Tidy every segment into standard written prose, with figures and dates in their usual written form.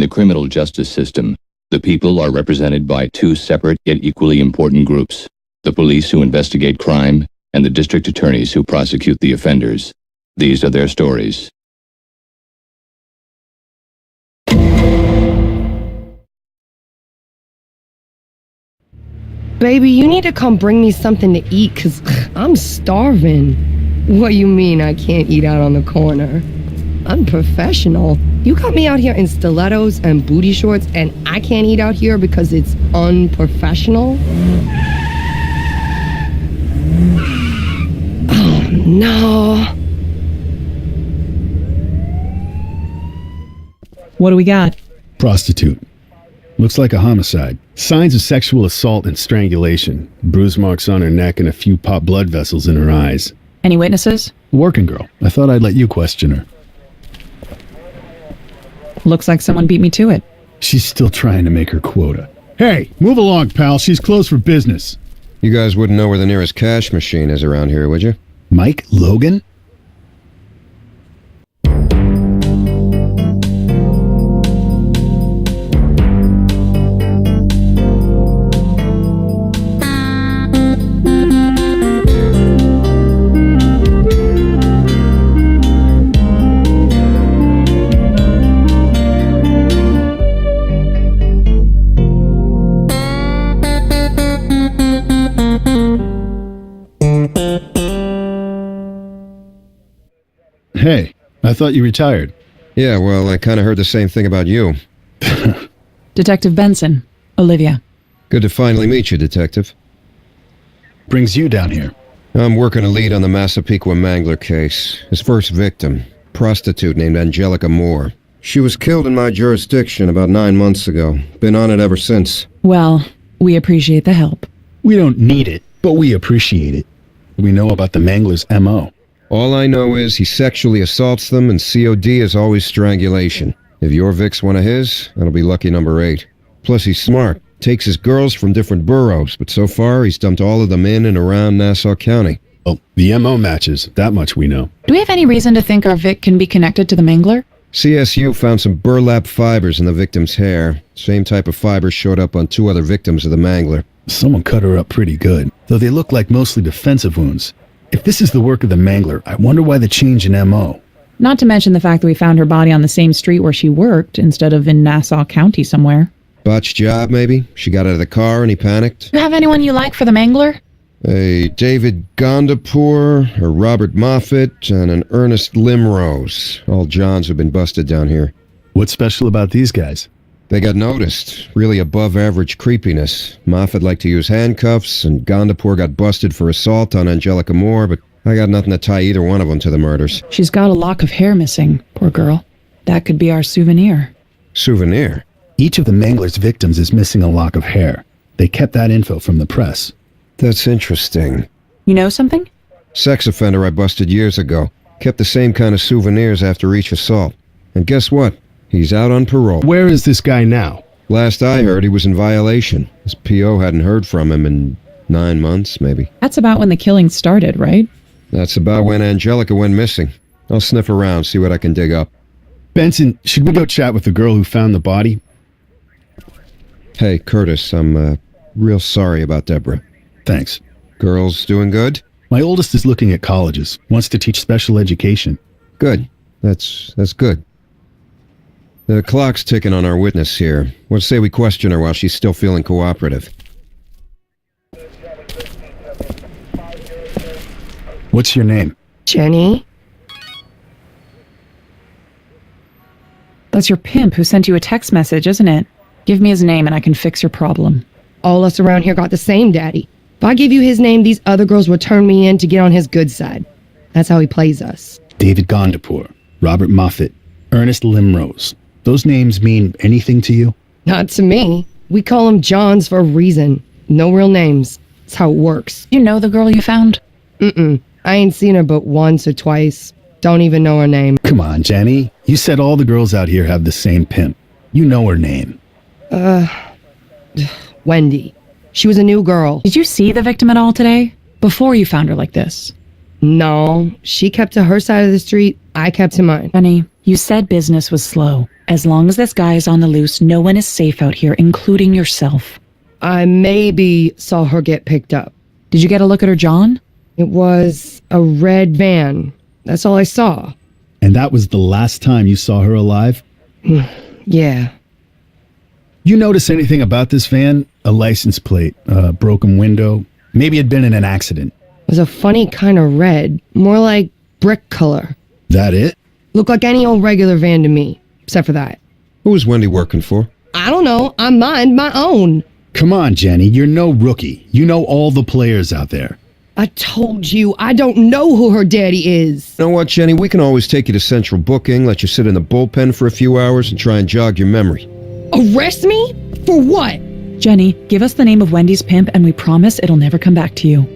criminal justice system, the people are represented by two separate yet equally important groups: the police who investigate crime and the district attorneys who prosecute the offenders. These are their stories. Baby, you need to come bring me something to eat, 'cause I'm starving. What you mean I can't eat out on the corner? Unprofessional. You got me out here in stilettos and booty shorts, and I can't eat out here because it's unprofessional? Oh, no. What do we got? Prostitute. Looks like a homicide. Signs of sexual assault and strangulation. Bruise marks on her neck and a few popped blood vessels in her eyes. Any witnesses? Working girl. I thought I'd let you question her. Looks like someone beat me to it. She's still trying to make her quota. Hey, move along, pal. She's closed for business. You guys wouldn't know where the nearest cash machine is around here, would you? Mike Logan? Hey, I thought you retired. Yeah, well, I kind of heard the same thing about you. Detective Benson. Olivia. Good to finally meet you, Detective. Brings you down here. I'm working a lead on the Massapequa Mangler case. His first victim, prostitute named Angelica Moore. She was killed in my jurisdiction about 9 months ago. Been on it ever since. Well, we appreciate the help. We don't need it, but we appreciate it. We know about the Mangler's M.O. All I know is he sexually assaults them, and COD is always strangulation. If your Vic's one of his, that'll be lucky number 8. Plus, he's smart. Takes his girls from different boroughs, but so far, he's dumped all of them in and around Nassau County. Oh, the M.O. matches. That much we know. Do we have any reason to think our Vic can be connected to the Mangler? CSU found some burlap fibers in the victim's hair. Same type of fibers showed up on 2 other victims of the Mangler. Someone cut her up pretty good, though they look like mostly defensive wounds. If this is the work of the Mangler, I wonder why the change in M.O. Not to mention the fact that we found her body on the same street where she worked, instead of in Nassau County somewhere. Botched job, maybe? She got out of the car and he panicked? Do you have anyone you like for the Mangler? A David Gondapour, a Robert Moffat, and an Ernest Limrose. All Johns have been busted down here. What's special about these guys? They got noticed. Really above average creepiness. Moffat liked to use handcuffs, and Gondapour got busted for assault on Angelica Moore, but I got nothing to tie either one of them to the murders. She's got a lock of hair missing, poor girl. That could be our souvenir. Souvenir? Each of the Mangler's victims is missing a lock of hair. They kept that info from the press. That's interesting. You know something? Sex offender I busted years ago. Kept the same kind of souvenirs after each assault. And guess what? He's out on parole. Where is this guy now? Last I heard, he was in violation. His P.O. hadn't heard from him in 9 months, maybe. That's about when the killing started, right? That's about when Angelica went missing. I'll sniff around, see what I can dig up. Benson, should we go chat with the girl who found the body? Hey, Curtis, I'm real sorry about Deborah. Thanks. Girls doing good? My oldest is looking at colleges. Wants to teach special education. Good. That's good. The clock's ticking on our witness here. Let's say we question her while she's still feeling cooperative. What's your name? Jenny? That's your pimp who sent you a text message, isn't it? Give me his name and I can fix your problem. All us around here got the same daddy. If I give you his name, these other girls will turn me in to get on his good side. That's how he plays us. David Gondapour, Robert Moffat, Ernest Limrose. Those names mean anything to you? Not to me. We call them Johns for a reason. No real names. That's how it works. You know the girl you found? Mm-mm. I ain't seen her but once or twice. Don't even know her name. Come on, Jenny. You said all the girls out here have the same pimp. You know her name. Wendy. She was a new girl. Did you see the victim at all today? Before you found her like this? No. She kept to her side of the street. I kept to mine. Jenny, You said business was slow. As long as this guy is on the loose, no one is safe out here, including yourself. I maybe saw her get picked up. Did you get a look at her, John? It was a red van. That's all I saw. And that was the last time you saw her alive? Yeah. You notice anything about this van? A license plate, a broken window? Maybe it'd been in an accident. It was a funny kind of red. More like brick color. That it? Looked like any old regular van to me. Except for that. Who was Wendy working for? I don't know. I mind my own. Come on, Jenny. You're no rookie. You know all the players out there. I told you, I don't know who her daddy is. You know what, Jenny? We can always take you to central booking, let you sit in the bullpen for a few hours and try and jog your memory. Arrest me? For what? Jenny, give us the name of Wendy's pimp and we promise it'll never come back to you.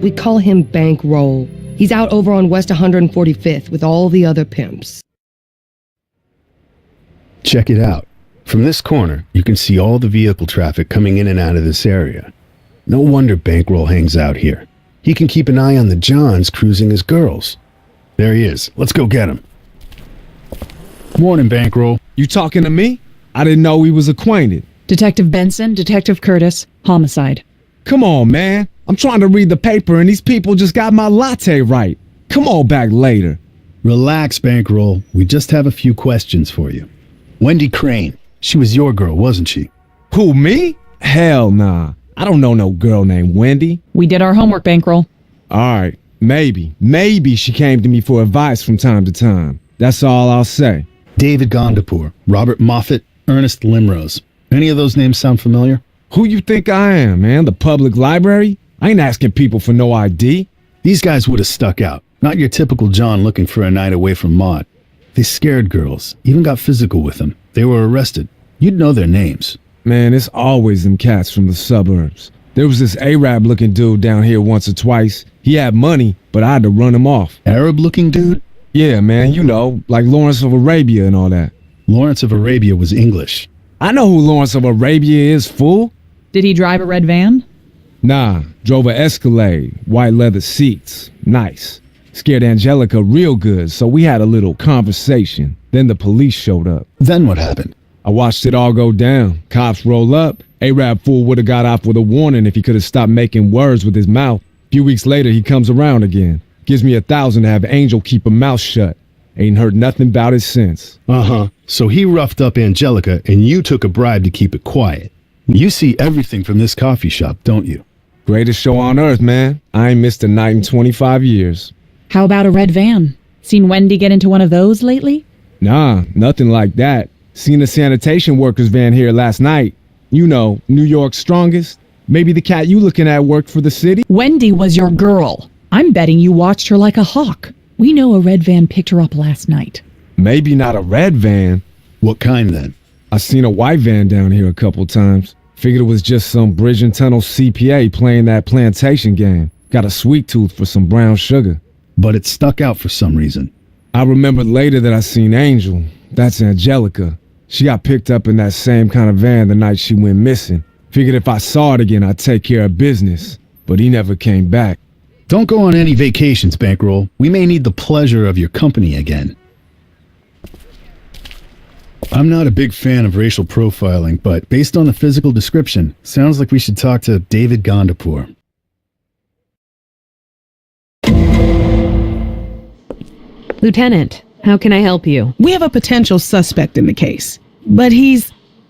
We call him Bankroll. He's out over on West 145th with all the other pimps. Check it out. From this corner, you can see all the vehicle traffic coming in and out of this area. No wonder Bankroll hangs out here. He can keep an eye on the Johns cruising his girls. There he is. Let's go get him. Morning, Bankroll. You talking to me? I didn't know we was acquainted. Detective Benson, Detective Curtis, homicide. Come on, man. I'm trying to read the paper and these people just got my latte right. Come on back later. Relax, Bankroll. We just have a few questions for you. Wendy Crane. She was your girl, wasn't she? Who, me? Hell nah. I don't know no girl named Wendy. We did our homework, Bankroll. Alright, maybe she came to me for advice from time to time. That's all I'll say. David Gondapur, Robert Moffat, Ernest Limrose. Any of those names sound familiar? Who you think I am, man? The public library? I ain't asking people for no ID. These guys would have stuck out. Not your typical John looking for a night away from Maud. They scared girls, even got physical with them. They were arrested. You'd know their names. Man, it's always them cats from the suburbs. There was this Arab looking dude down here once or twice. He had money, but I had to run him off. Arab looking dude? Yeah, man, you know, like Lawrence of Arabia and all that. Lawrence of Arabia was English. I know who Lawrence of Arabia is, fool. Did he drive a red van? Nah, drove a Escalade, white leather seats, nice. Scared Angelica real good, so we had a little conversation. Then the police showed up. Then what happened? I watched it all go down. Cops roll up. Arab fool would have got off with a warning if he could have stopped making words with his mouth. A few weeks later, he comes around again. Gives me $1,000 to have Angel keep her mouth shut. Ain't heard nothing about it since. Uh-huh. So he roughed up Angelica and you took a bribe to keep it quiet. You see everything from this coffee shop, don't you? Greatest show on earth, man. I ain't missed a night in 25 years. How about a red van? Seen Wendy get into one of those lately? Nah, nothing like that. Seen a sanitation workers van here last night. You know, New York's strongest. Maybe the cat you looking at worked for the city? Wendy was your girl. I'm betting you watched her like a hawk. We know a red van picked her up last night. Maybe not a red van. What kind then? I seen a white van down here a couple times. Figured it was just some bridge and tunnel CPA playing that plantation game. Got a sweet tooth for some brown sugar. But it stuck out for some reason. I remembered later that I seen Angel. That's Angelica. She got picked up in that same kind of van the night she went missing. Figured if I saw it again, I'd take care of business. But he never came back. Don't go on any vacations, Bankroll. We may need the pleasure of your company again. I'm not a big fan of racial profiling, but based on the physical description, sounds like we should talk to David Gondapur. Lieutenant, how can I help you? We have a potential suspect in the case, but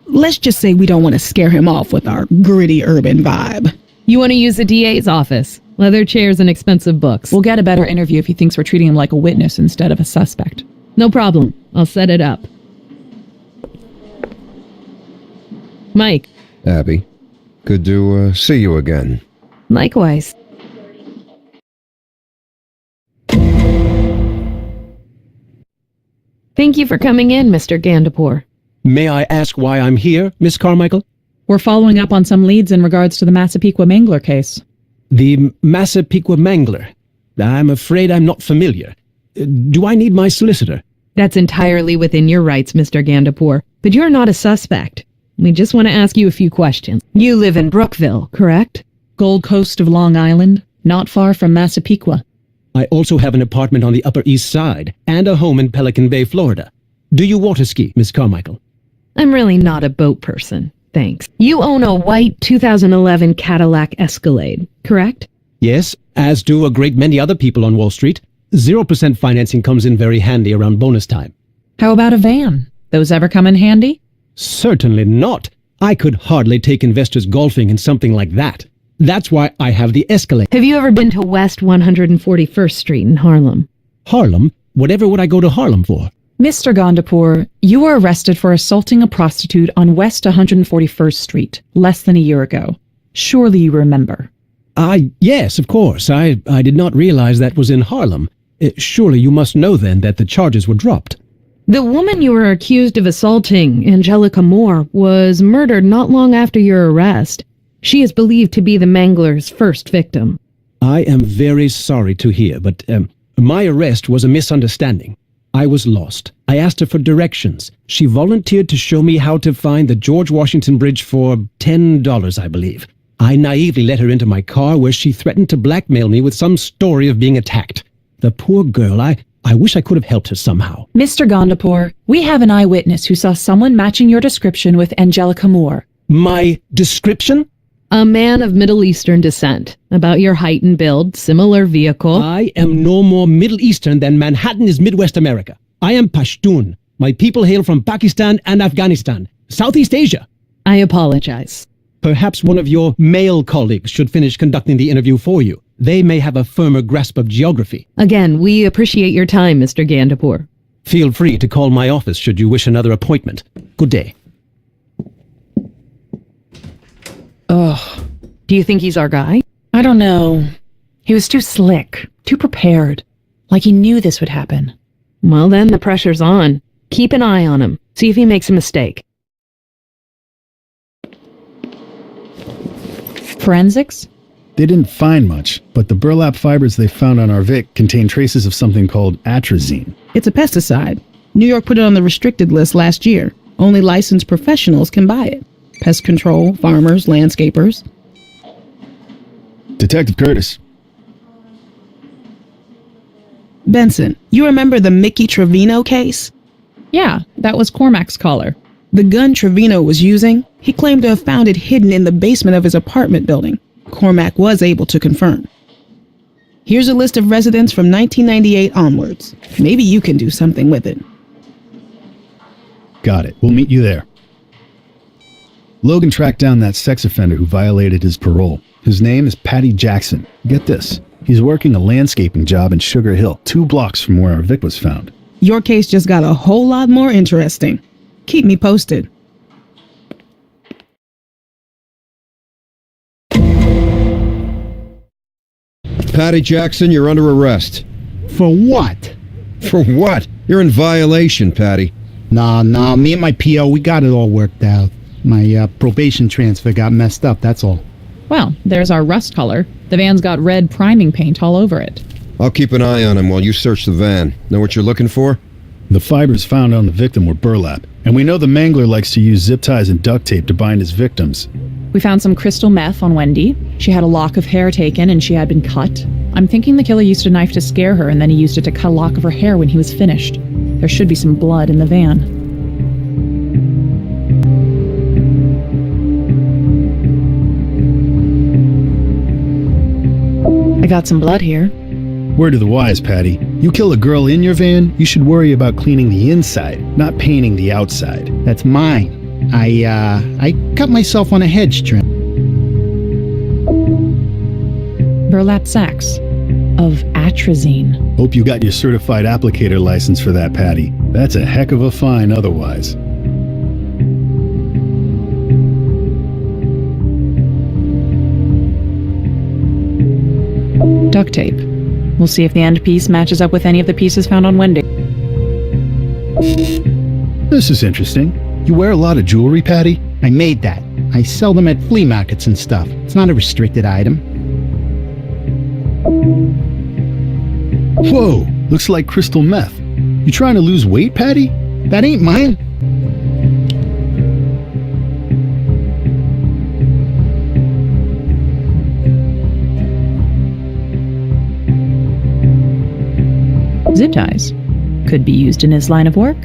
let's just say we don't want to scare him off with our gritty urban vibe. You want to use the DA's office? Leather chairs and expensive books. We'll get a better interview if he thinks we're treating him like a witness instead of a suspect. No problem. I'll set it up. Mike. Abby, good to see you again. Likewise. Thank you for coming in, Mr. Gondapur. May I ask why I'm here, Miss Carmichael? We're following up on some leads in regards to the Massapequa Mangler case. The Massapequa Mangler. I'm afraid I'm not familiar. Do I need my solicitor? That's entirely within your rights, Mr. Gondapur, but you're not a suspect. We just want to ask you a few questions. You live in Brookville, correct? Gold Coast of Long Island, not far from Massapequa. I also have an apartment on the Upper East Side and a home in Pelican Bay, Florida. Do you water ski, Miss Carmichael? I'm really not a boat person, thanks. You own a white 2011 Cadillac Escalade, correct? Yes, as do a great many other people on Wall Street. 0% financing comes in very handy around bonus time. How about a van? Those ever come in handy? Certainly not. I could hardly take investors golfing in something like that. That's why I have the Escalade. Have you ever been to West 141st Street in Harlem? Harlem? Whatever would I go to Harlem for? Mr. Gondapur, you were arrested for assaulting a prostitute on West 141st Street less than a year ago. Surely you remember. Yes, of course. I did not realize that was in Harlem. Surely you must know then that the charges were dropped. The woman you were accused of assaulting, Angelica Moore, was murdered not long after your arrest. She is believed to be the Mangler's first victim. I am very sorry to hear, but my arrest was a misunderstanding. I was lost. I asked her for directions. She volunteered to show me how to find the George Washington Bridge for $10, I believe. I naively let her into my car where she threatened to blackmail me with some story of being attacked. The poor girl, I wish I could have helped her somehow. Mr. Gondapur, we have an eyewitness who saw someone matching your description with Angelica Moore. My description? A man of Middle Eastern descent. About your height and build, similar vehicle. I am no more Middle Eastern than Manhattan is Midwest America. I am Pashtun. My people hail from Pakistan and Afghanistan, Southeast Asia. I apologize. Perhaps one of your male colleagues should finish conducting the interview for you. They may have a firmer grasp of geography. Again, we appreciate your time, Mr. Gandapur. Feel free to call my office should you wish another appointment. Good day. Ugh. Do you think he's our guy? I don't know. He was too slick, too prepared. Like he knew this would happen. Well then, the pressure's on. Keep an eye on him. See if he makes a mistake. Forensics? They didn't find much, but the burlap fibers they found on our Vic contain traces of something called atrazine. It's a pesticide. New York put it on the restricted list last year. Only licensed professionals can buy it. Pest control, farmers, landscapers. Detective Curtis. Benson, you remember the Mickey Trevino case? Yeah, that was Cormac's caller. The gun Trevino was using, he claimed to have found it hidden in the basement of his apartment building. Cormac was able to confirm. Here's a list of residents from 1998 onwards. Maybe you can do something with it. Got it. We'll meet you there. Logan tracked down that sex offender who violated his parole. His name is Patty Jackson. Get this. He's working a landscaping job in Sugar Hill, 2 blocks from where our Vic was found. Your case just got a whole lot more interesting. Keep me posted. Patty Jackson, you're under arrest. For what? For what? You're in violation, Patty. Nah, me and my PO, we got it all worked out. My probation transfer got messed up, that's all. Well, there's our rust color. The van's got red priming paint all over it. I'll keep an eye on him while you search the van. Know what you're looking for? The fibers found on the victim were burlap, and we know the Mangler likes to use zip ties and duct tape to bind his victims. We found some crystal meth on Wendy. She had a lock of hair taken and she had been cut. I'm thinking the killer used a knife to scare her and then he used it to cut a lock of her hair when he was finished. There should be some blood in the van. I got some blood here. Word to the wise, Patty. You kill a girl in your van, you should worry about cleaning the inside, not painting the outside. That's mine. I cut myself on a hedge trim. Burlap sacks of atrazine. Hope you got your certified applicator license for that, Patty. That's a heck of a fine otherwise. Duct tape. We'll see if the end piece matches up with any of the pieces found on Wendy. This is interesting. You wear a lot of jewelry, Patty? I made that. I sell them at flea markets and stuff. It's not a restricted item. Whoa, looks like crystal meth. You trying to lose weight, Patty? That ain't mine. Zip ties. Could be used in his line of work.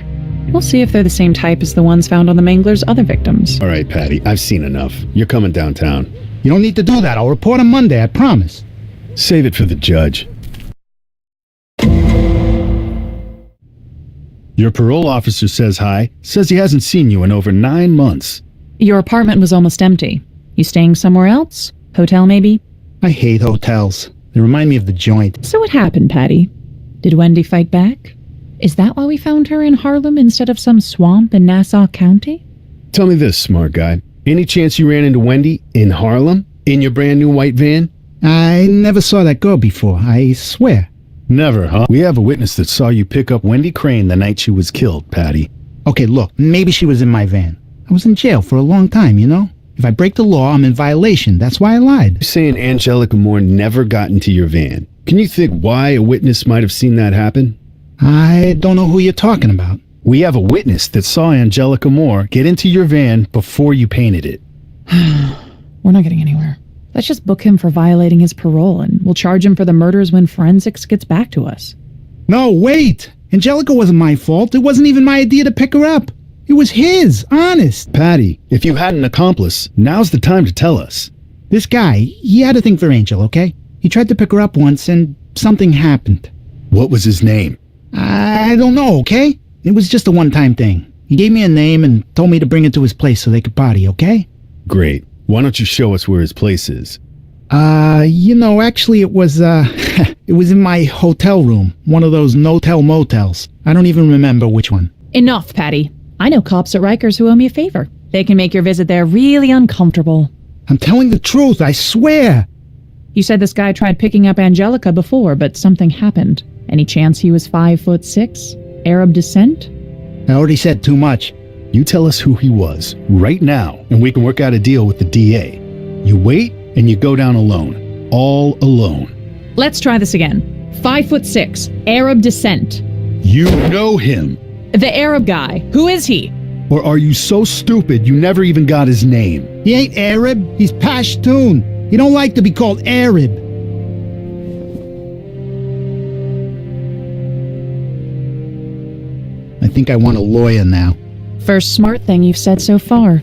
We'll see if they're the same type as the ones found on the Mangler's other victims. All right, Patty, I've seen enough. You're coming downtown. You don't need to do that. I'll report on Monday, I promise. Save it for the judge. Your parole officer says hi. Says he hasn't seen you in over 9 months. Your apartment was almost empty. You staying somewhere else? Hotel, maybe? I hate hotels. They remind me of the joint. So what happened, Patty? Did Wendy fight back? Is that why we found her in Harlem instead of some swamp in Nassau County? Tell me this, smart guy. Any chance you ran into Wendy in Harlem? In your brand new white van? I never saw that girl before, I swear. Never, huh? We have a witness that saw you pick up Wendy Crane the night she was killed, Patty. Okay, look, maybe she was in my van. I was in jail for a long time, you know? If I break the law, I'm in violation. That's why I lied. You're saying Angelica Moore never got into your van. Can you think why a witness might have seen that happen? I don't know who you're talking about. We have a witness that saw Angelica Moore get into your van before you painted it. We're not getting anywhere. Let's just book him for violating his parole, and we'll charge him for the murders when forensics gets back to us. No, wait! Angelica wasn't my fault. It wasn't even my idea to pick her up. It was his, honest. Patty, if you had an accomplice, now's the time to tell us. This guy, he had a thing for Angel, okay? He tried to pick her up once, and something happened. What was his name? I don't know, okay? It was just a one-time thing. He gave me a name and told me to bring it to his place so they could party, okay? Great. Why don't you show us where his place is? Actually it was, it was in my hotel room. One of those no-tell motels. I don't even remember which one. Enough, Patty. I know cops at Rikers who owe me a favor. They can make your visit there really uncomfortable. I'm telling the truth, I swear. You said this guy tried picking up Angelica before, but something happened. Any chance he was 5'6", Arab descent? I already said too much. You tell us who he was, right now, and we can work out a deal with the DA. You wait, and you go down alone. All alone. Let's try this again. 5'6", Arab descent. You know him. The Arab guy. Who is he? Or are you so stupid you never even got his name? He ain't Arab, he's Pashtun. He don't like to be called Arab. I think I want a lawyer now. First smart thing you've said so far.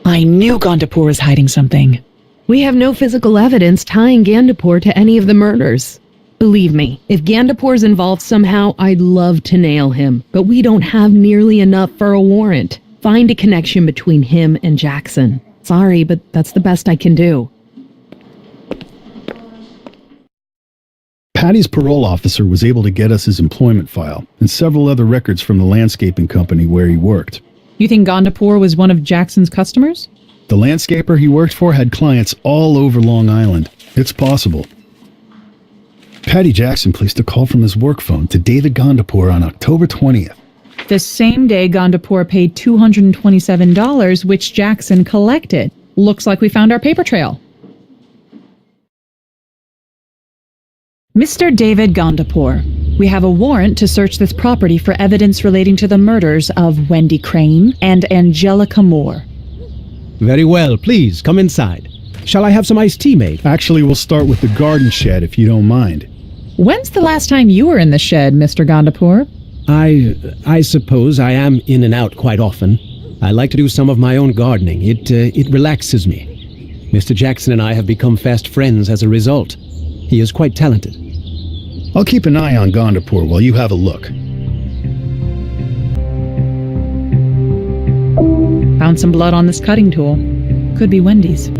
I knew Gandapur was hiding something. We have no physical evidence tying Gandapur to any of the murders. Believe me, if Gandapur's involved somehow, I'd love to nail him, but we don't have nearly enough for a warrant. Find a connection between him and Jackson. Sorry, but that's the best I can do. Patty's parole officer was able to get us his employment file and several other records from the landscaping company where he worked. You think Gandapur was one of Jackson's customers? The landscaper he worked for had clients all over Long Island. It's possible. Patty Jackson placed a call from his work phone to David Gandapur on October 20th. The same day Gandapur paid $227, which Jackson collected. Looks like we found our paper trail. Mr. David Gandapur, we have a warrant to search this property for evidence relating to the murders of Wendy Crane and Angelica Moore. Very well, please, come inside. Shall I have some iced tea made? Actually, we'll start with the garden shed if you don't mind. When's the last time you were in the shed, Mr. Gandapur? I suppose I am in and out quite often. I like to do some of my own gardening. It relaxes me. Mr. Jackson and I have become fast friends as a result. He is quite talented. I'll keep an eye on Gandapur while you have a look. Found some blood on this cutting tool. Could be Wendy's.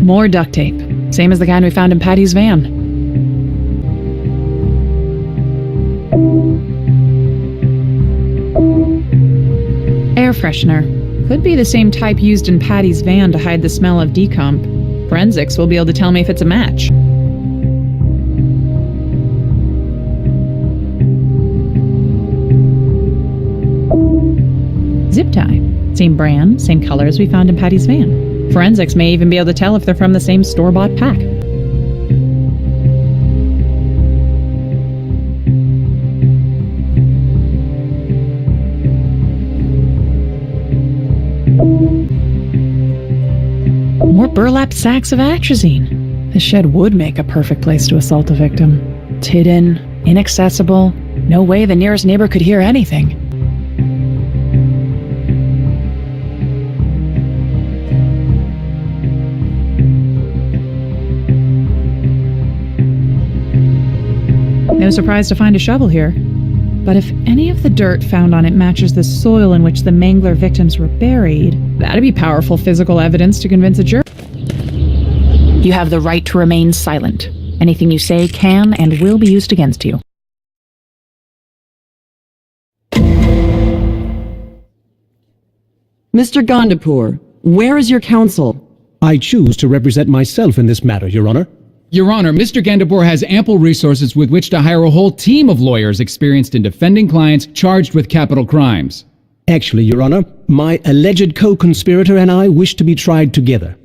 More duct tape. Same as the kind we found in Patty's van. Air freshener. Could be the same type used in Patty's van to hide the smell of decomp. Forensics will be able to tell me if it's a match. Zip tie. Same brand, same color as we found in Patty's van. Forensics may even be able to tell if they're from the same store-bought pack. got burlap sacks of atrazine. The shed would make a perfect place to assault a victim. It's hidden, inaccessible, no way the nearest neighbor could hear anything. No surprise to find a shovel here. But if any of the dirt found on it matches the soil in which the Mangler victims were buried, that'd be powerful physical evidence to convince a jury. You have the right to remain silent. Anything you say can and will be used against you. Mr. Gandapur, where is your counsel? I choose to represent myself in this matter, Your Honor. Your Honor, Mr. Gandapur has ample resources with which to hire a whole team of lawyers experienced in defending clients charged with capital crimes. Actually, Your Honor, my alleged co-conspirator and I wish to be tried together.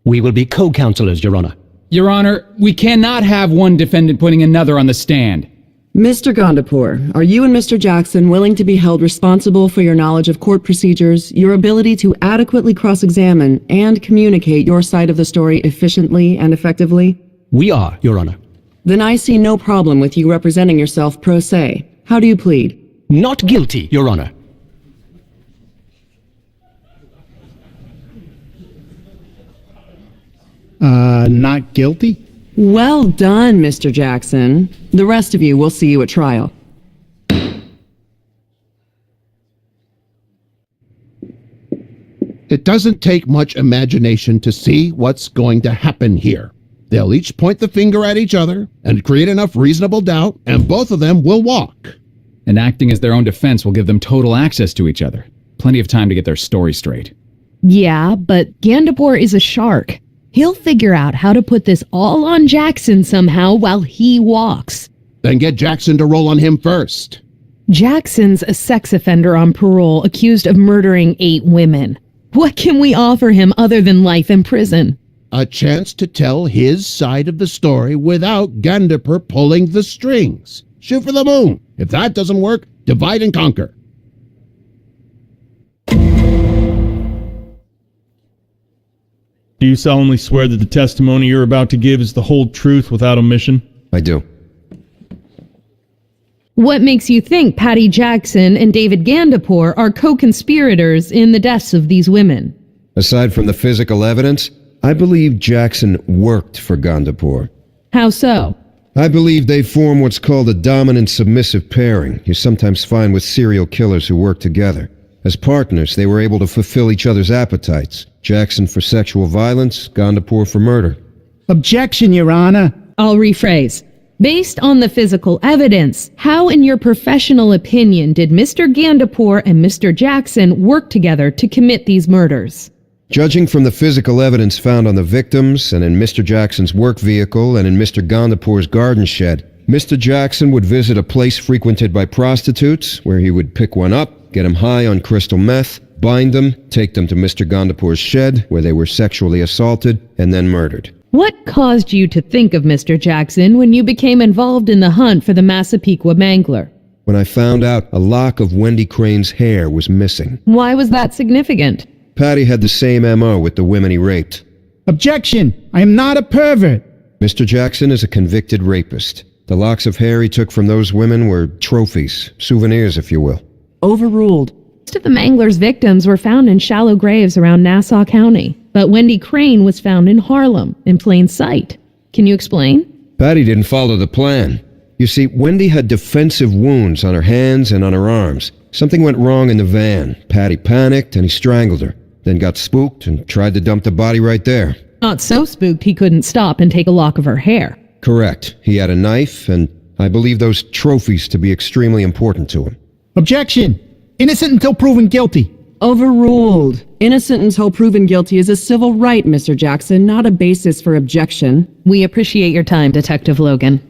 We will be co-counselors, Your Honor. Your Honor, we cannot have one defendant putting another on the stand. Mr. Gandapur, are you and Mr. Jackson willing to be held responsible for your knowledge of court procedures, your ability to adequately cross-examine, and communicate your side of the story efficiently and effectively? We are, Your Honor. Then I see no problem with you representing yourself pro se. How do you plead? Not guilty, Your Honor. Not guilty? Well done, Mr. Jackson. The rest of you will see you at trial. It doesn't take much imagination to see what's going to happen here. They'll each point the finger at each other and create enough reasonable doubt, and both of them will walk. And acting as their own defense will give them total access to each other. Plenty of time to get their story straight. Yeah, but Gandapur is a shark. He'll figure out how to put this all on Jackson somehow while he walks. Then get Jackson to roll on him first. Jackson's a sex offender on parole accused of murdering 8 women. What can we offer him other than life in prison? A chance to tell his side of the story without Gandapur pulling the strings. Shoot for the moon. If that doesn't work, divide and conquer. Do you solemnly swear that the testimony you're about to give is the whole truth without omission? I do. What makes you think Patty Jackson and David Gandapur are co-conspirators in the deaths of these women? Aside from the physical evidence, I believe Jackson worked for Gandapur. How so? I believe they form what's called a dominant-submissive pairing you sometimes find with serial killers who work together. As partners, they were able to fulfill each other's appetites. Jackson for sexual violence, Gandapur for murder. Objection, Your Honor. I'll rephrase. Based on the physical evidence, how in your professional opinion did Mr. Gandapur and Mr. Jackson work together to commit these murders? Judging from the physical evidence found on the victims and in Mr. Jackson's work vehicle and in Mr. Gandapur's garden shed, Mr. Jackson would visit a place frequented by prostitutes where he would pick one up, get them high on crystal meth, bind them, take them to Mr. Gandapur's shed where they were sexually assaulted and then murdered. What caused you to think of Mr. Jackson when you became involved in the hunt for the Massapequa Mangler? When I found out a lock of Wendy Crane's hair was missing. Why was that significant? Patty had the same MO with the women he raped. Objection! I am not a pervert! Mr. Jackson is a convicted rapist. The locks of hair he took from those women were trophies, souvenirs if you will. Overruled. Most of the Mangler's victims were found in shallow graves around Nassau County, but Wendy Crane was found in Harlem, in plain sight. Can you explain? Patty didn't follow the plan. You see, Wendy had defensive wounds on her hands and on her arms. Something went wrong in the van. Patty panicked and he strangled her, then got spooked and tried to dump the body right there. Not so spooked he couldn't stop and take a lock of her hair. Correct. He had a knife, and I believe those trophies to be extremely important to him. Objection! Innocent until proven guilty. Overruled. Innocent until proven guilty is a civil right, Mr. Jackson, not a basis for objection. We appreciate your time, Detective Logan.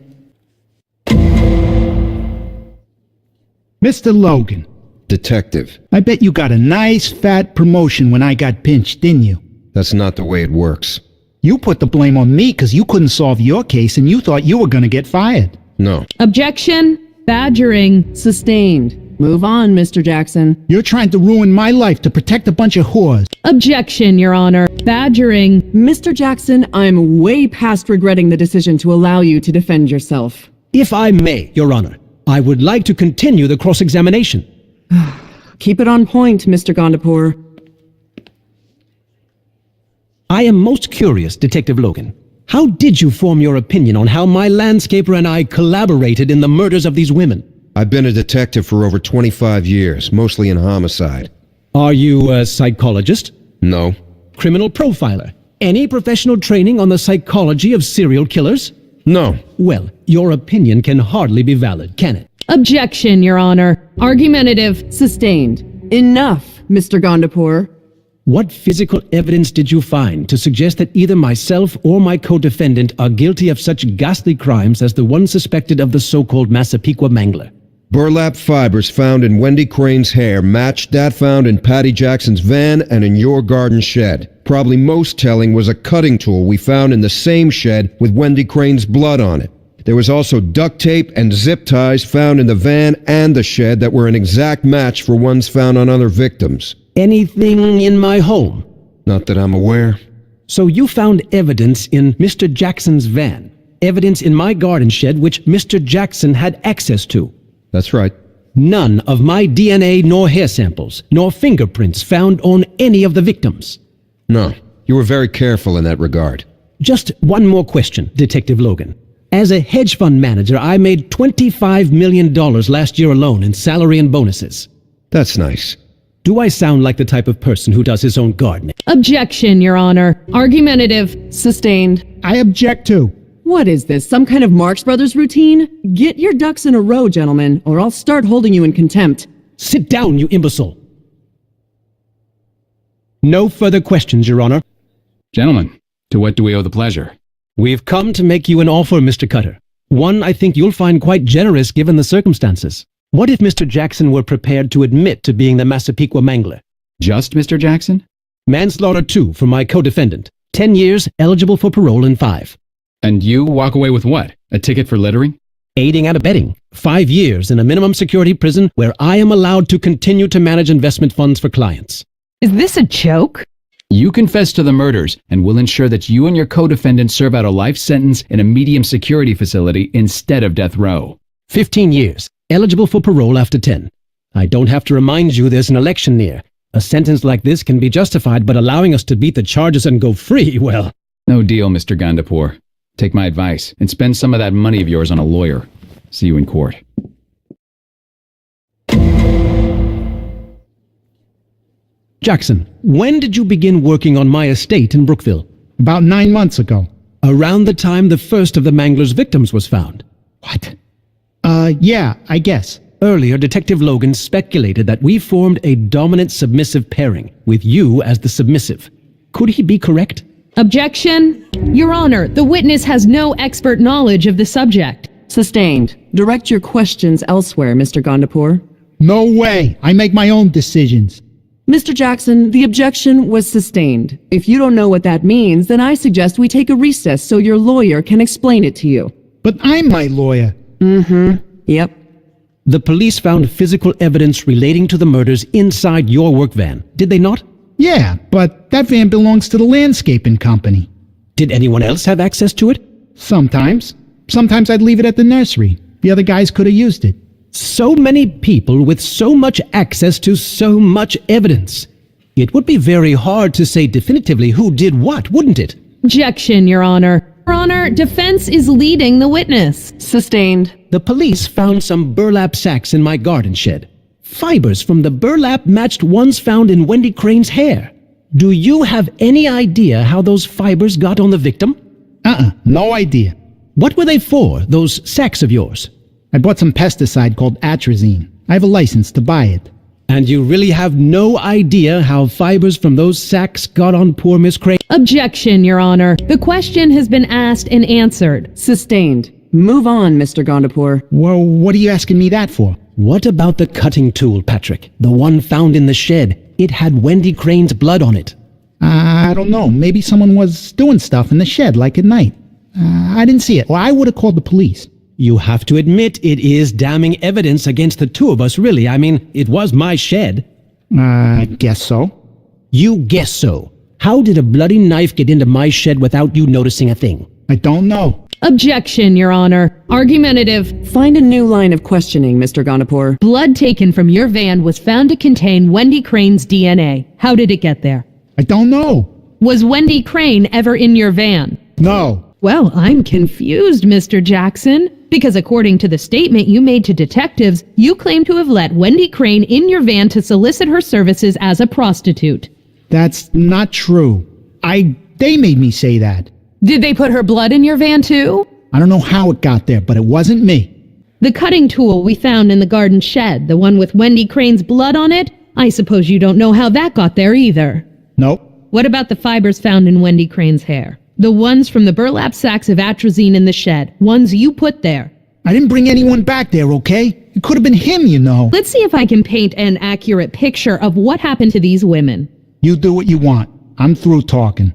Mr. Logan. Detective. I bet you got a nice fat promotion when I got pinched, didn't you? That's not the way it works. You put the blame on me because you couldn't solve your case and you thought you were going to get fired. No. Objection. Badgering. Sustained. Move on, Mr. Jackson. You're trying to ruin my life to protect a bunch of whores. Objection, Your Honor. Badgering. Mr. Jackson, I'm way past regretting the decision to allow you to defend yourself. If I may, Your Honor, I would like to continue the cross-examination. Keep it on point, Mr. Gondapur. I am most curious, Detective Logan. How did you form your opinion on how my landscaper and I collaborated in the murders of these women? I've been a detective for over 25 years, mostly in homicide. Are you a psychologist? No. Criminal profiler? Any professional training on the psychology of serial killers? No. Well, your opinion can hardly be valid, can it? Objection, Your Honor. Argumentative. Sustained. Enough, Mr. Gondapur. What physical evidence did you find to suggest that either myself or my co-defendant are guilty of such ghastly crimes as the one suspected of the so-called Massapequa Mangler? Burlap fibers found in Wendy Crane's hair matched that found in Patty Jackson's van and in your garden shed. Probably most telling was a cutting tool we found in the same shed with Wendy Crane's blood on it. There was also duct tape and zip ties found in the van and the shed that were an exact match for ones found on other victims. Anything in my home? Not that I'm aware. So you found evidence in Mr. Jackson's van, evidence in my garden shed which Mr. Jackson had access to. That's right. None of my DNA nor hair samples, nor fingerprints found on any of the victims. No, you were very careful in that regard. Just one more question, Detective Logan. As a hedge fund manager, I made $25 million last year alone in salary and bonuses. That's nice. Do I sound like the type of person who does his own gardening? Objection, Your Honor. Argumentative. Sustained. I object too. What is this, some kind of Marx Brothers routine? Get your ducks in a row, gentlemen, or I'll start holding you in contempt. Sit down, you imbecile. No further questions, Your Honor. Gentlemen, to what do we owe the pleasure? We've come to make you an offer, Mr. Cutter. One I think you'll find quite generous given the circumstances. What if Mr. Jackson were prepared to admit to being the Massapequa Mangler? Just Mr. Jackson? Manslaughter 2 for my co-defendant. 10 years, eligible for parole in 5. And you walk away with what? A ticket for littering? Aiding and abetting. 5 years in a minimum security prison where I am allowed to continue to manage investment funds for clients. Is this a joke? You confess to the murders and will ensure that you and your co-defendant serve out a life sentence in a medium security facility instead of death row. 15 years, eligible for parole after 10. I don't have to remind you there's an election near. A sentence like this can be justified, but allowing us to beat the charges and go free, well... No deal, Mr. Gondapur. Take my advice and spend some of that money of yours on a lawyer. See you in court. Jackson, when did you begin working on my estate in Brookville? About 9 months ago. Around the time the first of the Mangler's victims was found. What? Yeah, I guess. Earlier, Detective Logan speculated that we formed a dominant submissive pairing, with you as the submissive. Could he be correct? Objection. Your Honor, the witness has no expert knowledge of the subject. Sustained. Direct your questions elsewhere, Mr. Gondapur. No way. I make my own decisions. Mr. Jackson, the objection was sustained. If you don't know what that means, then I suggest we take a recess so your lawyer can explain it to you. But I'm my lawyer. Yep. The police found physical evidence relating to the murders inside your work van, did they not? Yeah, but that van belongs to the landscaping company. Did anyone else have access to it? Sometimes. Sometimes I'd leave it at the nursery. The other guys could have used it. So many people with so much access to so much evidence. It would be very hard to say definitively who did what, wouldn't it? Objection, Your Honor. Your Honor, defense is leading the witness. Sustained. The police found some burlap sacks in my garden shed. Fibers from the burlap matched ones found in Wendy Crane's hair. Do you have any idea how those fibers got on the victim? No idea. What were they for, those sacks of yours? I bought some pesticide called atrazine. I have a license to buy it. And you really have no idea how fibers from those sacks got on poor Miss Crane? Objection, Your Honor. The question has been asked and answered. Sustained. Move on, Mr. Gondapur. Well, what are you asking me that for? What about the cutting tool, Patrick? The one found in the shed. It had Wendy Crane's blood on it. I don't know. Maybe someone was doing stuff in the shed, like at night. I didn't see it, or I would have called the police. You have to admit it is damning evidence against the two of us, really. I mean, it was my shed. I guess so. You guess so. How did a bloody knife get into my shed without you noticing a thing? I don't know. Objection, Your Honor. Argumentative. Find a new line of questioning, Mr. Gondapur. Blood taken from your van was found to contain Wendy Crane's DNA. How did it get there? I don't know. Was Wendy Crane ever in your van? No. Well, I'm confused, Mr. Jackson, because according to the statement you made to detectives, you claim to have let Wendy Crane in your van to solicit her services as a prostitute. That's not true. They made me say that. Did they put her blood in your van too? I don't know how it got there, but it wasn't me. The cutting tool we found in the garden shed, the one with Wendy Crane's blood on it, I suppose you don't know how that got there either. Nope. What about the fibers found in Wendy Crane's hair? The ones from the burlap sacks of atrazine in the shed, ones you put there. I didn't bring anyone back there, okay? It could have been him, you know. Let's see if I can paint an accurate picture of what happened to these women. You do what you want. I'm through talking.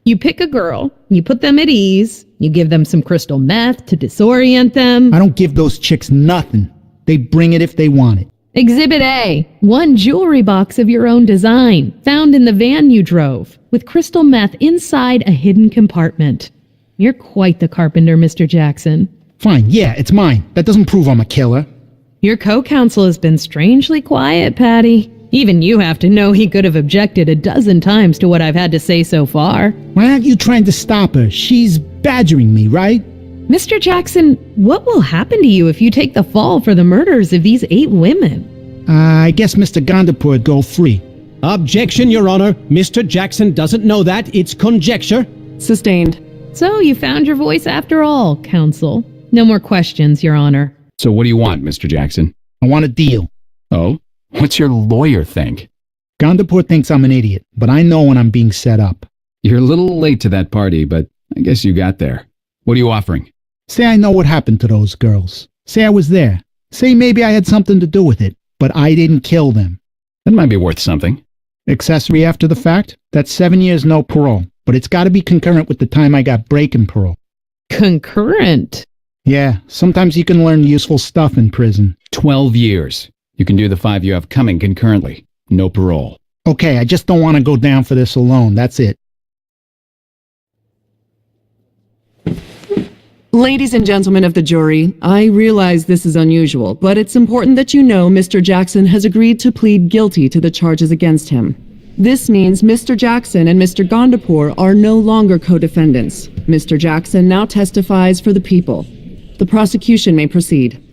You pick a girl, you put them at ease, you give them some crystal meth to disorient them. I don't give those chicks nothing. They bring it if they want it. Exhibit A, one jewelry box of your own design, found in the van you drove, with crystal meth inside a hidden compartment. You're quite the carpenter, Mr. Jackson. Fine, yeah, it's mine. That doesn't prove I'm a killer. Your co-counsel has been strangely quiet, Patty. Even you have to know he could have objected a dozen times to what I've had to say so far. Why aren't you trying to stop her? She's badgering me, right? Mr. Jackson, what will happen to you if you take the fall for the murders of these 8 women? I guess Mr. Gondapur would go free. Objection, Your Honor. Mr. Jackson doesn't know that. It's conjecture. Sustained. So you found your voice after all, counsel. No more questions, Your Honor. So what do you want, Mr. Jackson? I want a deal. Oh? What's your lawyer think? Gondapur thinks I'm an idiot, but I know when I'm being set up. You're a little late to that party, but I guess you got there. What are you offering? Say I know what happened to those girls. Say I was there. Say maybe I had something to do with it, but I didn't kill them. That might be worth something. Accessory after the fact? That's 7 years no parole, but it's got to be concurrent with the time I got breaking parole. Concurrent? Yeah, sometimes you can learn useful stuff in prison. 12 years. You can do the 5 you have coming concurrently. No parole. Okay, I just don't want to go down for this alone, that's it. Ladies and gentlemen of the jury, I realize this is unusual, but it's important that you know Mr. Jackson has agreed to plead guilty to the charges against him. This means Mr. Jackson and Mr. Gondapur are no longer co-defendants. Mr. Jackson now testifies for the people. The prosecution may proceed.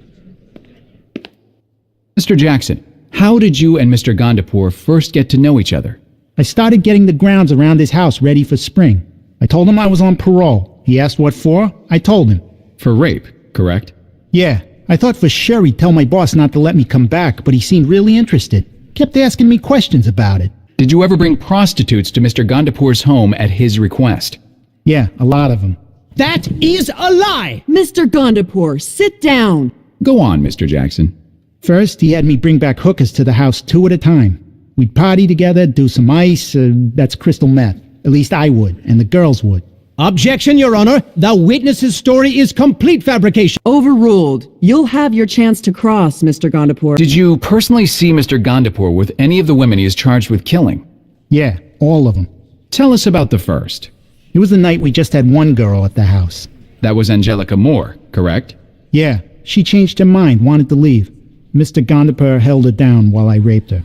Mr. Jackson, how did you and Mr. Gondapur first get to know each other? I started getting the grounds around his house ready for spring. I told him I was on parole. He asked what for. I told him. For rape, correct? Yeah. I thought for sure he'd tell my boss not to let me come back, but he seemed really interested. Kept asking me questions about it. Did you ever bring prostitutes to Mr. Gondapur's home at his request? Yeah, a lot of them. That is a lie! Mr. Gondapur, sit down! Go on, Mr. Jackson. First, he had me bring back hookers to the house 2 at a time. We'd party together, do some ice, that's crystal meth. At least I would, and the girls would. Objection, Your Honor. The witness's story is complete fabrication. Overruled. You'll have your chance to cross, Mr. Gondapur. Did you personally see Mr. Gondapur with any of the women he is charged with killing? Yeah, all of them. Tell us about the first. It was the night we just had one girl at the house. That was Angelica Moore, correct? Yeah, she changed her mind, wanted to leave. Mr. Gondapur held her down while I raped her.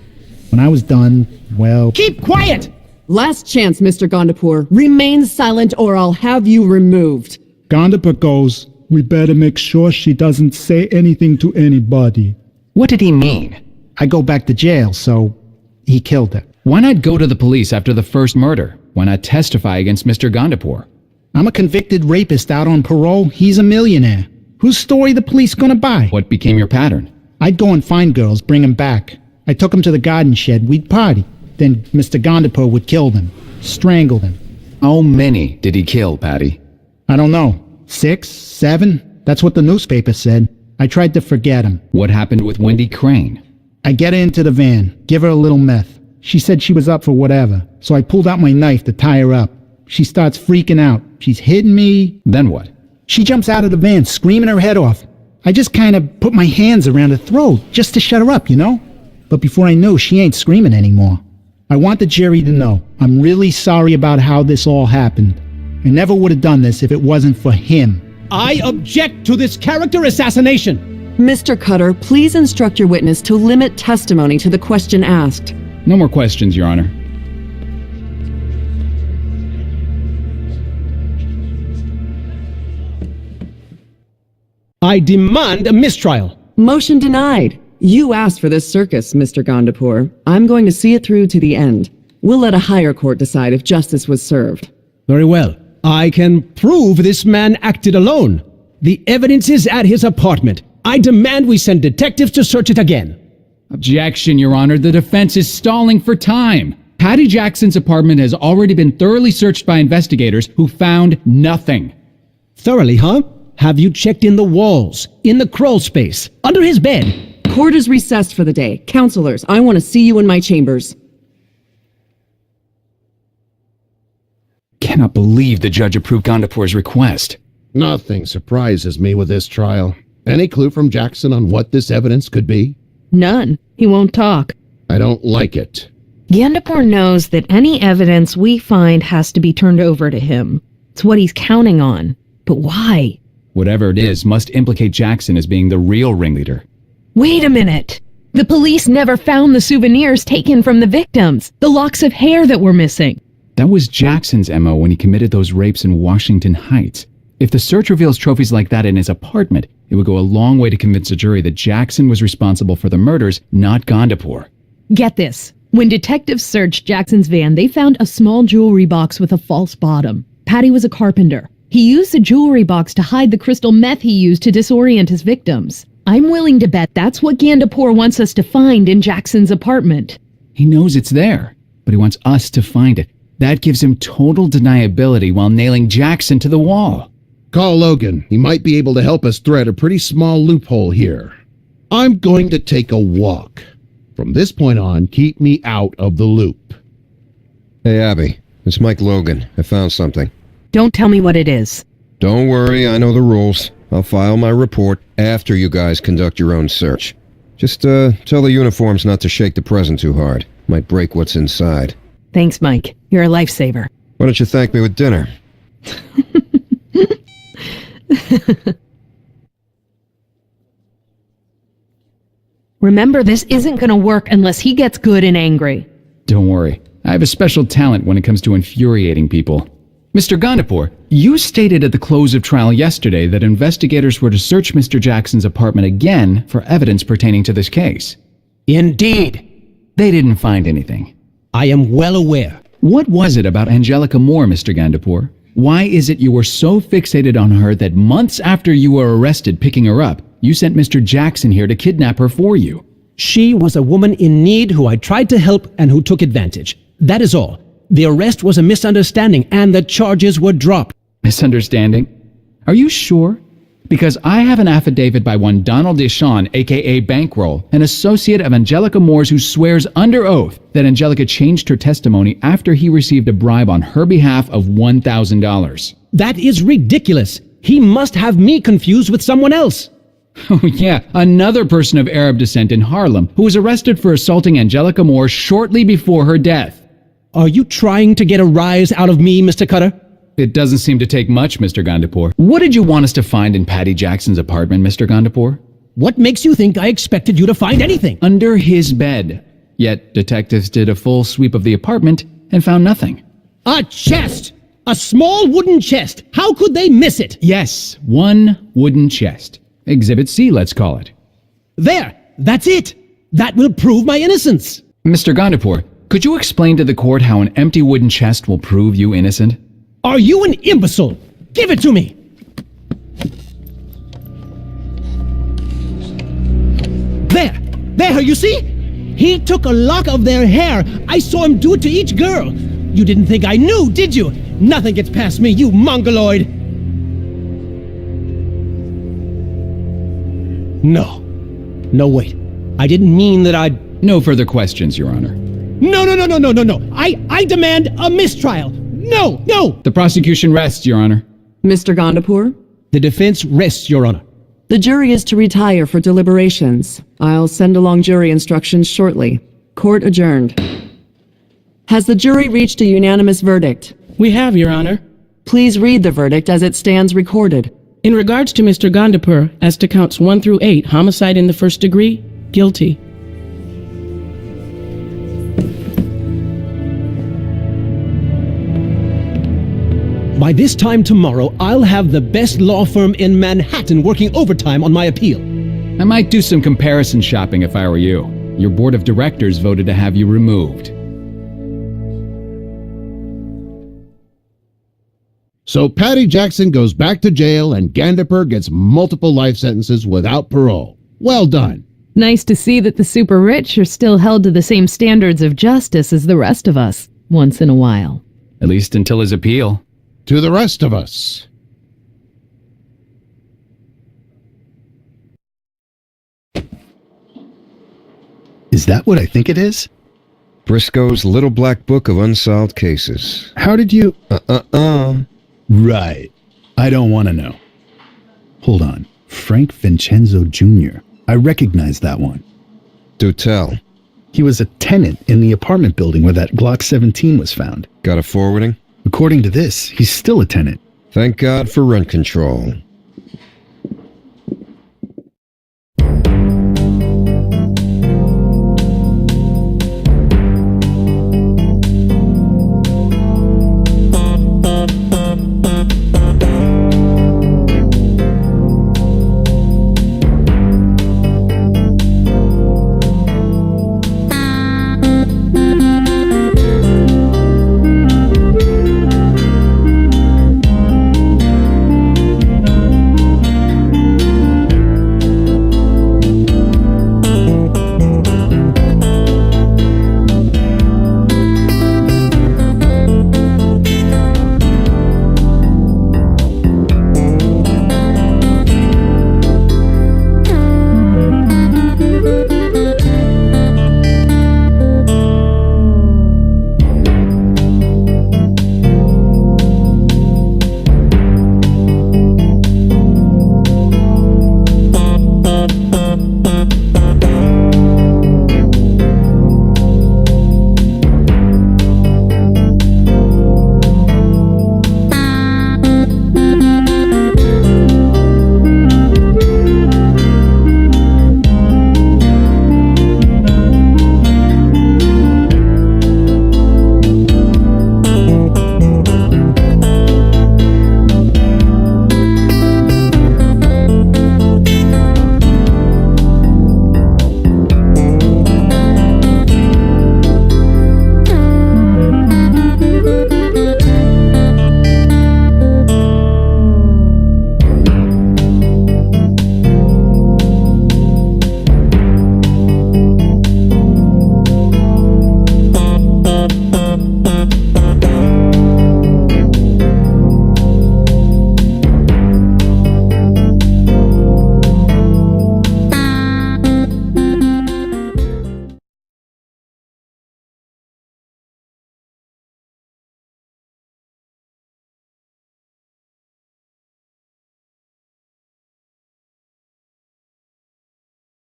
When I was done, well... Keep quiet! Last chance, Mr. Gondapur. Remain silent or I'll have you removed. Gondapur goes, we better make sure she doesn't say anything to anybody. What did he mean? I go back to jail, so he killed her. Why not go to the police after the first murder? Why not testify against Mr. Gondapur? I'm a convicted rapist out on parole. He's a millionaire. Whose story the police gonna buy? What became your pattern? I'd go and find girls, bring them back. I took them to the garden shed, we'd party. Then Mr. Gondapur would kill them, strangle them. How many did he kill, Patty? I don't know. 6, 7? That's what the newspaper said. I tried to forget him. What happened with Wendy Crane? I get her into the van, give her a little meth. She said she was up for whatever, so I pulled out my knife to tie her up. She starts freaking out. She's hitting me. Then what? She jumps out of the van screaming her head off. I just kind of put my hands around her throat just to shut her up, you know? But before I knew, she ain't screaming anymore. I want the jury to know I'm really sorry about how this all happened. I never would have done this if it wasn't for him. I object to this character assassination! Mr. Cutter, please instruct your witness to limit testimony to the question asked. No more questions, Your Honor. I demand a mistrial. Motion denied. You asked for this circus, Mr. Gondapur. I'm going to see it through to the end. We'll let a higher court decide if justice was served. Very well. I can prove this man acted alone. The evidence is at his apartment. I demand we send detectives to search it again. Objection, Your Honor. The defense is stalling for time. Patty Jackson's apartment has already been thoroughly searched by investigators who found nothing. Thoroughly, huh? Have you checked in the walls, in the crawl space, under his bed? Court is recessed for the day. Counselors, I want to see you in my chambers. Cannot believe the judge approved Gondapur's request. Nothing surprises me with this trial. Any clue from Jackson on what this evidence could be? None. He won't talk. I don't like it. Gandapur knows that any evidence we find has to be turned over to him. It's what he's counting on. But why? Whatever it is must implicate Jackson as being the real ringleader. Wait a minute! The police never found the souvenirs taken from the victims, the locks of hair that were missing. That was Jackson's MO when he committed those rapes in Washington Heights. If the search reveals trophies like that in his apartment, it would go a long way to convince a jury that Jackson was responsible for the murders, not Gondapur. Get this. When detectives searched Jackson's van, they found a small jewelry box with a false bottom. Patty was a carpenter. He used the jewelry box to hide the crystal meth he used to disorient his victims. I'm willing to bet that's what Gandapur wants us to find in Jackson's apartment. He knows it's there, but he wants us to find it. That gives him total deniability while nailing Jackson to the wall. Call Logan. He might be able to help us thread a pretty small loophole here. I'm going to take a walk. From this point on, keep me out of the loop. Hey, Abby. It's Mike Logan. I found something. Don't tell me what it is. Don't worry, I know the rules. I'll file my report after you guys conduct your own search. Just tell the uniforms not to shake the present too hard. Might break what's inside. Thanks, Mike. You're a lifesaver. Why don't you thank me with dinner? Remember, this isn't gonna work unless he gets good and angry. Don't worry. I have a special talent when it comes to infuriating people. Mr. Gondapur, you stated at the close of trial yesterday that investigators were to search Mr. Jackson's apartment again for evidence pertaining to this case. Indeed. They didn't find anything. I am well aware. What was it about Angelica Moore, Mr. Gondapur? Why is it you were so fixated on her that months after you were arrested picking her up, you sent Mr. Jackson here to kidnap her for you? She was a woman in need who I tried to help and who took advantage. That is all. The arrest was a misunderstanding and the charges were dropped. Misunderstanding? Are you sure? Because I have an affidavit by one Donald Deshawn, aka Bankroll, an associate of Angelica Moore's who swears under oath that Angelica changed her testimony after he received a bribe on her behalf of $1,000. That is ridiculous. He must have me confused with someone else. Oh yeah, another person of Arab descent in Harlem who was arrested for assaulting Angelica Moore shortly before her death. Are you trying to get a rise out of me, Mr. Cutter? It doesn't seem to take much, Mr. Gondapur. What did you want us to find in Patty Jackson's apartment, Mr. Gondapur? What makes you think I expected you to find anything? Under his bed. Yet detectives did a full sweep of the apartment and found nothing. A chest! A small wooden chest! How could they miss it? Yes, one wooden chest. Exhibit C, let's call it. There! That's it! That will prove my innocence! Mr. Gondapur, could you explain to the court how an empty wooden chest will prove you innocent? Are you an imbecile? Give it to me! There! There, you see? He took a lock of their hair. I saw him do it to each girl. You didn't think I knew, did you? Nothing gets past me, you mongoloid! No. No, wait. I didn't mean that I'd... No further questions, Your Honor. No. I demand a mistrial. No. The prosecution rests, Your Honor. Mr. Gondapur? The defense rests, Your Honor. The jury is to retire for deliberations. I'll send along jury instructions shortly. Court adjourned. Has the jury reached a unanimous verdict? We have, Your Honor. Please read the verdict as it stands recorded. In regards to Mr. Gandapur, as to counts 1 through 8, homicide in the first degree, guilty. By this time tomorrow, I'll have the best law firm in Manhattan working overtime on my appeal. I might do some comparison shopping if I were you. Your board of directors voted to have you removed. So Patty Jackson goes back to jail and Gandapur gets multiple life sentences without parole. Well done. Nice to see that the super rich are still held to the same standards of justice as the rest of us, once in a while. At least until his appeal. To the rest of us. Is that what I think it is? Briscoe's Little Black Book of Unsolved Cases. How did you... Right. I don't want to know. Hold on. Frank Vincenzo Jr. I recognize that one. Do tell. He was a tenant in the apartment building where that Glock 17 was found. Got a forwarding? According to this, he's still a tenant. Thank God for rent control.